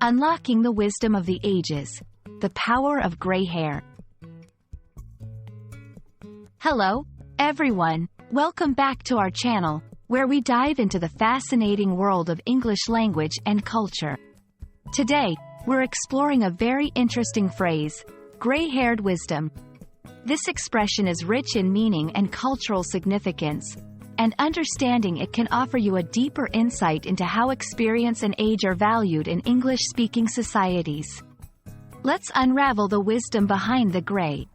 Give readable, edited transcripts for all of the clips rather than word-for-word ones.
Unlocking the wisdom of the ages. The power of gray hair. Hello, everyone. Welcome back to our channel, where we dive into the fascinating world of English language and culture. Today, we're exploring a very interesting phrase, gray-haired wisdom. This expression is rich in meaning and cultural significance, and understanding it can offer you a deeper insight into how experience and age are valued in English-speaking societies. Let's unravel the wisdom behind the gray.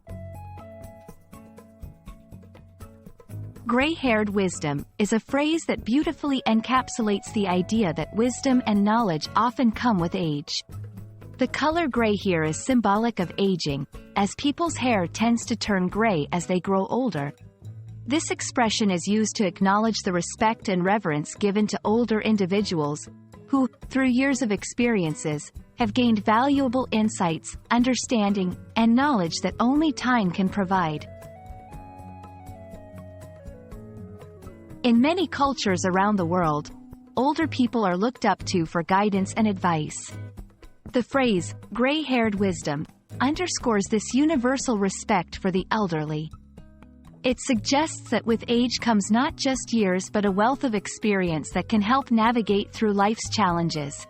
Gray-haired wisdom is a phrase that beautifully encapsulates the idea that wisdom and knowledge often come with age. The color gray here is symbolic of aging, as people's hair tends to turn gray as they grow older. This expression is used to acknowledge the respect and reverence given to older individuals, who, through years of experiences, have gained valuable insights, understanding, and knowledge that only time can provide. In many cultures around the world, older people are looked up to for guidance and advice. The phrase, gray-haired wisdom, underscores this universal respect for the elderly. It suggests that with age comes not just years but a wealth of experience that can help navigate through life's challenges.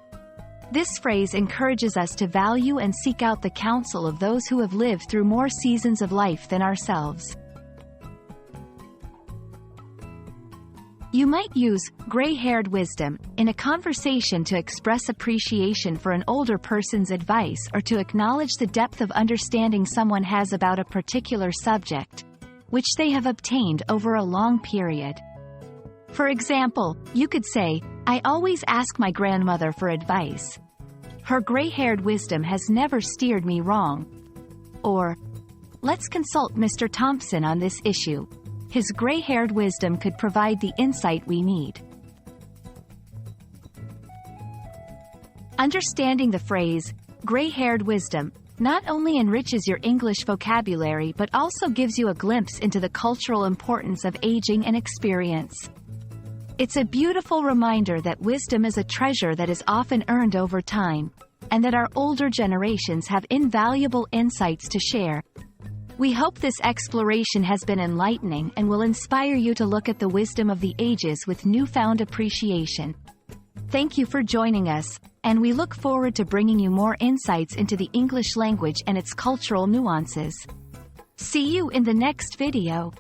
This phrase encourages us to value and seek out the counsel of those who have lived through more seasons of life than ourselves. You might use gray-haired wisdom in a conversation to express appreciation for an older person's advice or to acknowledge the depth of understanding someone has about a particular subject, which they have obtained over a long period. For example, you could say, "I always ask my grandmother for advice. Her gray-haired wisdom has never steered me wrong." Or, "Let's consult Mr. Thompson on this issue. His gray-haired wisdom could provide the insight we need." Understanding the phrase, gray-haired wisdom, not only enriches your English vocabulary but also gives you a glimpse into the cultural importance of aging and experience. It's a beautiful reminder that wisdom is a treasure that is often earned over time, and that our older generations have invaluable insights to share. We hope this exploration has been enlightening and will inspire you to look at the wisdom of the ages with newfound appreciation. Thank you for joining us, and we look forward to bringing you more insights into the English language and its cultural nuances. See you in the next video.